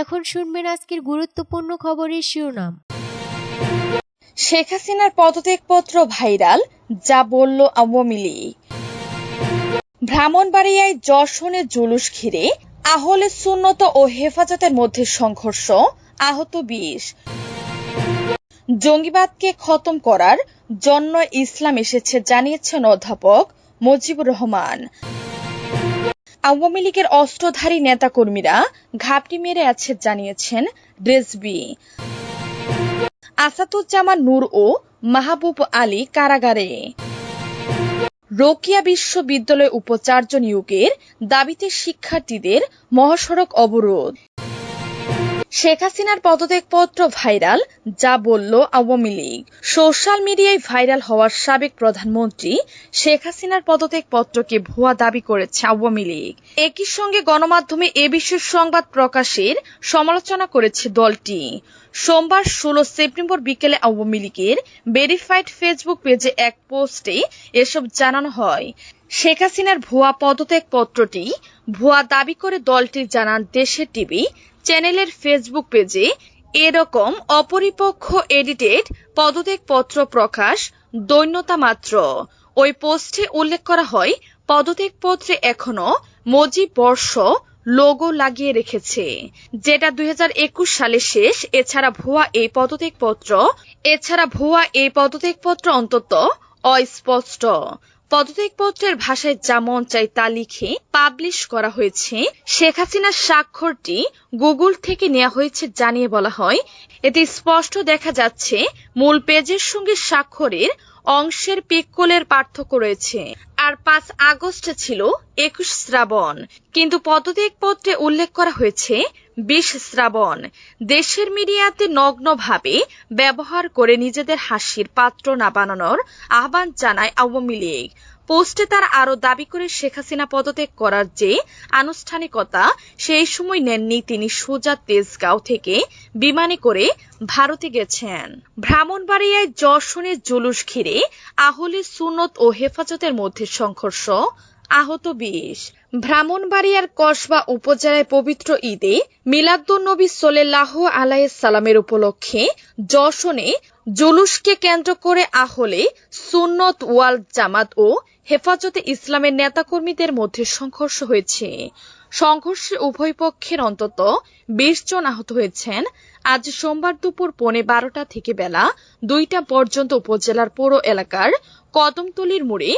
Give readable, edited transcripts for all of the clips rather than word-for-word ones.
এখন শুনবেন আজকের গুরুত্বপূর্ণ খবরের শিরোনাম। শেখ হাসিনার পদত্যাগপত্র ভাইরাল, যা বলল আওয়ামী লীগ। ব্রাহ্মণবাড়িয়ায় যশোরে জুলুস ঘিরে আহলে সুন্নত ও হেফাজতের মধ্যে সংঘর্ষ, আহত 20। জঙ্গিবাদকে খতম করার জন্য ইসলাম এসেছে জানিয়েছেন অধ্যাপক মুজিবুর রহমান। আওয়ামী লীগের অস্ত্রধারী নেতাকর্মীরা ঘাপটি মেরে আছে জানিয়েছেন রেজভী। আসাদুজ্জামান নূর ও মাহবুব আলী কারাগারে। রোকেয়া বিশ্ববিদ্যালয় উপাচার্য নিয়োগের দাবিতে শিক্ষার্থীদের মহাসড়ক অবরোধ। শেখ হাসিনার পদত্যাগপত্র ভাইরাল, যা বলল আওয়ামী লীগ। সোশ্যাল মিডিয়ায় ভাইরাল হওয়ার সাবেক প্রধানমন্ত্রী শেখ হাসিনার পদত্যাগপত্রকে ভুয়া দাবি করেছে আওয়ামী লীগ। একই সঙ্গে গণমাধ্যমে এ বিষয়ে সংবাদ প্রকাশের সমালোচনা করেছে দলটি। সোমবার 16 সেপ্টেম্বর বিকেলে আওয়ামী লীগের ভেরিফাইড ফেসবুক পেজে এক পোস্টে এসব জানানো হয়। শেখ হাসিনার ভুয়া পদত্যাগপত্রটি ভুয়া দাবি করে দলটি জানান দেশের টিভি চ্যানেলের ফেসবুক পেজে এরকম অপরিপক্ষ এডিটেড পদত্যাগপত্র প্রকাশ দৈন্যতা মাত্র। ওই পোস্টে উল্লেখ করা হয়, পদত্যাগপত্রে এখনো মুজিব বর্ষ লোগো লাগিয়ে রেখেছে, যেটা 2021 সালে শেষ। এছাড়া ভুয়া এই পদত্যাগপত্র অন্তত অস্পষ্ট। পদত্যাগপত্রের ভাষায় যা মন চায় তা লিখে পাবলিশ করা হয়েছে। শেখ হাসিনার স্বাক্ষরটি গুগল থেকে নেওয়া হয়েছে জানিয়ে বলা হয়, এতে স্পষ্ট দেখা যাচ্ছে মূল পেজের সঙ্গে স্বাক্ষরের অংশের পিক্সেলের পার্থক্য রয়েছে। আর 5 আগস্ট ছিল 21 শ্রাবণ, কিন্তু পদত্যাগপত্রে উল্লেখ করা হয়েছে 20 শ্রাবণ। দেশের মিডিয়াতে নগ্নভাবে ব্যবহার করে নিজেদের হাসির পাত্র না বানানোর আহ্বান জানায় আওয়ামী লীগ। পোস্টে তারা আরো দাবি করে শেখ হাসিনা পদত্যাগ করার যে আনুষ্ঠানিকতা সেই সময় নেননি তিনি সোজা তেজগাঁও থেকে বিমানে করে ভারতে গেছেন। ব্রাহ্মণবাড়িয়ায় যশোরে জুলুস ঘিরে আহলে সুন্নত ও হেফাজতের মধ্যে সংঘর্ষ, আহত 20। ব্রাহ্মণবাড়িয়ার কসবা উপজেলায় পবিত্র ঈদে মিলাদুন্নবী সাল্লাল্লাহু আলাইহি সাল্লামের উপলক্ষে যশোরে জুলুসকে কেন্দ্র করে আহলে সুন্নত ওয়াল জামাত ও হেফাজতে ইসলামের নেতাকর্মীদের মধ্যে সংঘর্ষ হয়েছে। সংঘর্ষে উভয় পক্ষের অন্তত 20 জন আহত হয়েছেন। আজ সোমবার দুপুর 12:15 থেকে বেলা 2টা পর্যন্ত উপজেলার পৌর এলাকার কদমতলীর মোড়ে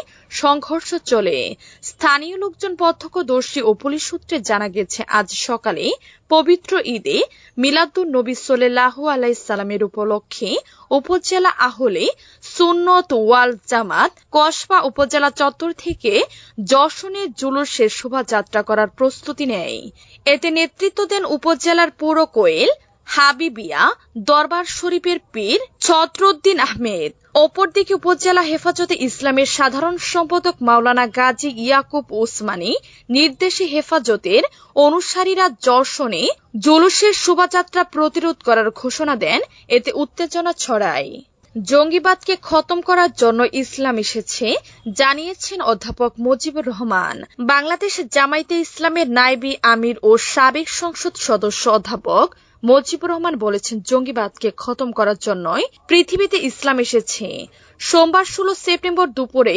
সংঘর্ষ চলে। স্থানীয় লোকজন, প্রত্যক্ষদর্শী ও পুলিশ সূত্রে জানা গেছে, আজ সকালে পবিত্র ঈদে মিলাদুন্নবী সাল্লাল্লাহু আলাইহি সাল্লামের উপলক্ষে উপজেলা আহলে সুন্নত ওয়াল জামাত কসবা উপজেলা চত্বর থেকে যশোরে জুলুসের শোভাযাত্রা করার প্রস্তুতি নেয়। এতে নেতৃত্ব দেন উপজেলার পৌর কোয়েল হাবিবিয়া দরবার শরীফের পীর ছত্রউদ্দিন আহমেদ। অপরদিকে উপজেলা হেফাজতে ইসলামের সাধারণ সম্পাদক মাওলানা গাজী ইয়াকুব ওসমানী নির্দেশে হেফাজতের অনুসারীরা যশোরে জুলুসের শোভাযাত্রা প্রতিরোধ করার ঘোষণা দেন। এতে উত্তেজনা ছড়ায়। জঙ্গিবাদকে খতম করার জন্য ইসলাম এসেছে জানিয়েছেন অধ্যাপক মুজিবুর রহমান। বাংলাদেশ জামায়াতে ইসলামের নায়েবে আমির ও সাবেক সংসদ সদস্য অধ্যাপক মুজিবুর রহমান বলেছেন, জঙ্গিবাদকে খতম করার জন্যই পৃথিবীতে ইসলাম এসেছে। সোমবার 16 সেপ্টেম্বর দুপুরে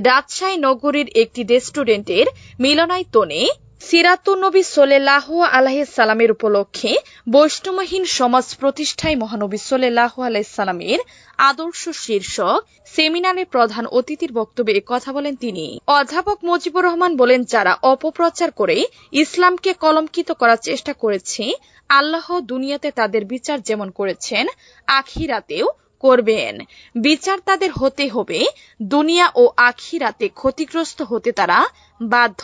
রাজশাহী নগরীর একটি রেস্টুরেন্টের মিলনায়তনে সিরাতুন্নবী সাল্লাল্লাহু আলাইহি সাল্লামের উপলক্ষে বৈষম্যহীন সমাজ প্রতিষ্ঠায় মহানবী সাল্লাল্লাহু আলাইহি সাল্লামের আদর্শ শীর্ষক সেমিনারে প্রধান অতিথির বক্তব্যে কথা বলেন তিনি। অধ্যাপক মুজিবুর রহমান বলেন, যারা অপপ্রচার করে ইসলামকে কলঙ্কিত করার চেষ্টা করেছে, আল্লাহ দুনিয়াতে তাদের বিচার যেমন করেছেন আখিরাতেও করবেন। বিচার তাদের হতে হবে, দুনিয়া ও আখিরাতে ক্ষতিগ্রস্ত হতে তারা বাধ্য।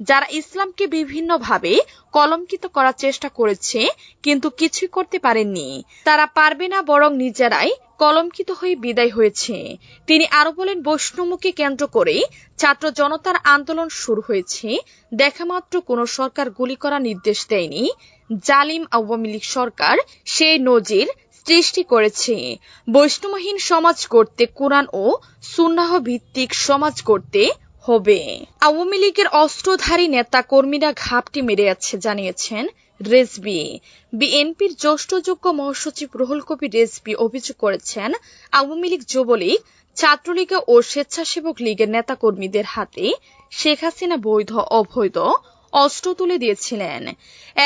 যারা ইসলামকে বিভিন্নভাবে কলঙ্কিত করার চেষ্টা করেছে কিন্তু কিছুই করতে পারেননি, তারা পারবে না, বরং নিজেরাই কলঙ্কিত হয়ে বিদায় হয়েছে। তিনি আরো বলেন, বৈষম্যকে কেন্দ্র করে ছাত্র জনতার আন্দোলন শুরু হয়েছে। দেখামাত্র কোন সরকার গুলি করার নির্দেশ দেয়নি। জালিম আওয়ামী লীগ সরকার সেই নজির সৃষ্টি করেছে। বৈষম্যহীন সমাজ করতে কুরআন ও সুন্নাহ ভিত্তিক সমাজ করতে হবে। আওয়ামী লীগের অস্ত্রধারী নেতা কর্মীরা ঘাপটি মেরে আছে জানিয়েছেন রেজভী। বিএনপির জ্যেষ্ঠ যুগ্ম মহাসচিব রুহুল কবির রেজভী অভিযোগ করেছেন, আওয়ামী লীগ, যুবলীগ, ছাত্রলীগ ও স্বেচ্ছাসেবক লীগের নেতাকর্মীদের হাতে শেখ হাসিনা বৈধ অবৈধ অস্ত্র তুলে দিয়েছিলেন।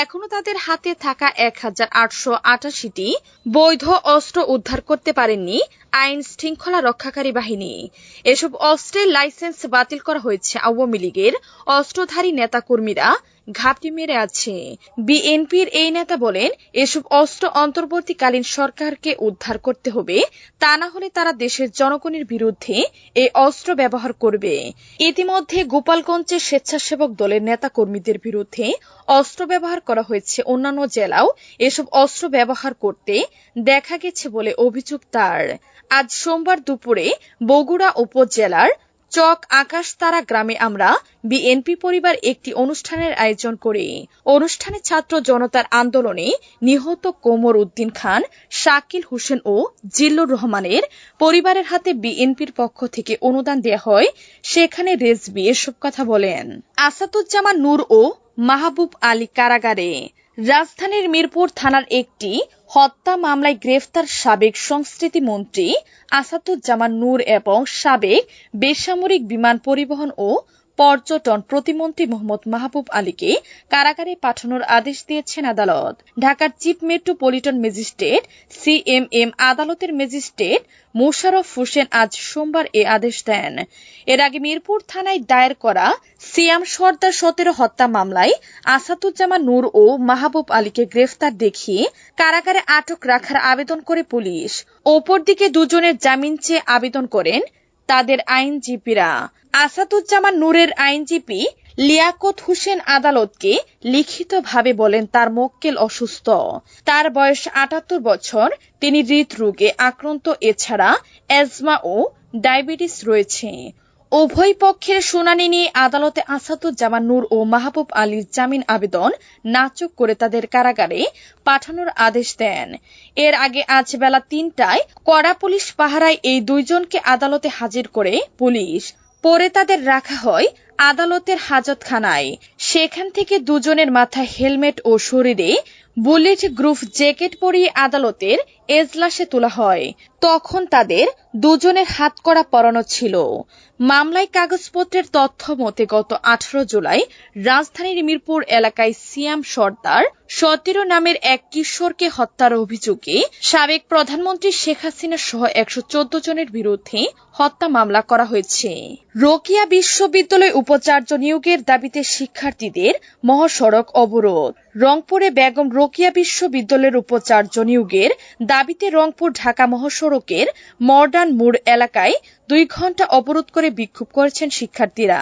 এখনো তাদের হাতে থাকা 1888টি বৈধ অস্ত্র উদ্ধার করতে পারেননি আইন শৃঙ্খলা রক্ষাকারী বাহিনী। এসব অস্ত্রের লাইসেন্স বাতিল করা হয়েছে। আওয়ামী লীগের অস্ত্রধারী নেতাকর্মীরা ঘাপটি মেরে আছে। বিএনপির এই নেতা বলেন, এসব অস্ত্র অন্তর্বর্তীকালীন সরকারকে উদ্ধার করতে হবে, তা না হলে তারা দেশের জনগণের বিরুদ্ধে এই অস্ত্র ব্যবহার করবে। ইতিমধ্যে গোপালগঞ্জের স্বেচ্ছাসেবক দলের নেতাকর্মীদের বিরুদ্ধে অস্ত্র ব্যবহার করা হয়েছে। অন্যান্য জেলাও এসব অস্ত্র ব্যবহার করতে দেখা গেছে বলে অভিযোগ তার। আজ সোমবার দুপুরে বগুড়া উপজেলার চক আকাশতারা গ্রামে আমরা বিএনপি পরিবার একটি অনুষ্ঠানের আয়োজন করি। অনুষ্ঠানে ছাত্র জনতার আন্দোলনে নিহত কোমর উদ্দিন খান, শাকিল হোসেন ও জিল্লুর রহমানের পরিবারের হাতে বিএনপির পক্ষ থেকে অনুদান দেওয়া হয়। সেখানে রেজভী এসব কথা বলেন। আসাদুজ্জামান নূর ও মাহবুব আলী কারাগারে। রাজধানীর মিরপুর থানার একটি হত্যা মামলায় গ্রেফতার সাবেক সংস্কৃতি মন্ত্রী আসাদুজ্জামান নূর এবং সাবেক বেসামরিক বিমান পরিবহন ও পর্যটন প্রতিমন্ত্রী মোহাম্মদ মাহবুব আলীকে কারাগারে পাঠানোর আদেশ দিয়েছেন আদালত। ঢাকার চিফ মেট্রোপলিটন ম্যাজিস্ট্রেট সিএমএম আদালতের ম্যাজিস্ট্রেট মোশাররফ হোসেন আজ সোমবার এ আদেশ দেন। এর আগে মিরপুর থানায় দায়ের করা সিয়াম সর্দার 17 হত্যা মামলায় আসাদুজ্জামান নূর ও মাহবুব আলীকে গ্রেফতার দেখিয়ে কারাগারে আটক রাখার আবেদন করে পুলিশ। অপরদিকে দুজনের জামিন চেয়ে আবেদন করেন তাদের আইনজীবীরা। আসাদুজ্জামান নূরের আইনজীবী লিয়াকত হোসেন আদালতকে লিখিতভাবে বলেন, তার মক্কেল অসুস্থ, তার বয়স 78 বছর, তিনি হৃদরোগে আক্রান্ত, এছাড়া অ্যাজমা ও ডায়াবেটিস রয়েছে। উভয় পক্ষের শুনানি নিয়ে আদালতে আসাদুজ্জামান নূর ও মাহবুব আলীর জামিন আবেদন নাকচ করে তাদের কারাগারে পাঠানোর আদেশ দেন। এর আগে আজ বেলা 3টায় কড়া পুলিশ পাহারায় এই দুইজনকে আদালতে হাজির করে পুলিশ। পরে তাদের রাখা হয় আদালতের হাজতখানায়। সেখান থেকে দুজনের মাথায় হেলমেট ও শরীরে বুলেট প্রুফ জ্যাকেট পরিয়ে আদালতের এজলাসে তোলা হয়। তখন তাদের দুজনের হাতকড়া পরানো ছিল। মামলায় কাগজপত্রের তথ্য মতে গত 18 জুলাই রাজধানীর মিরপুর এলাকায় সিয়াম সর্দার 17 নামের এক কিশোরকে হত্যার অভিযোগে সাবেক প্রধানমন্ত্রী শেখ হাসিনা সহ 114 জনের বিরুদ্ধে হত্যা মামলা করা হয়েছে। রোকেয়া বিশ্ববিদ্যালয় উপাচার্য নিয়োগের দাবিতে শিক্ষার্থীদের মহাসড়ক অবরোধ। রংপুরে বেগম রোকেয়া বিশ্ববিদ্যালয়ের উপাচার্য নিয়োগের দাবিতে রংপুর ঢাকা মহাসড়কের মডার্ন মোড় এলাকায় 2 ঘণ্টা অবরোধ করে বিক্ষোভ করেছেন শিক্ষার্থীরা।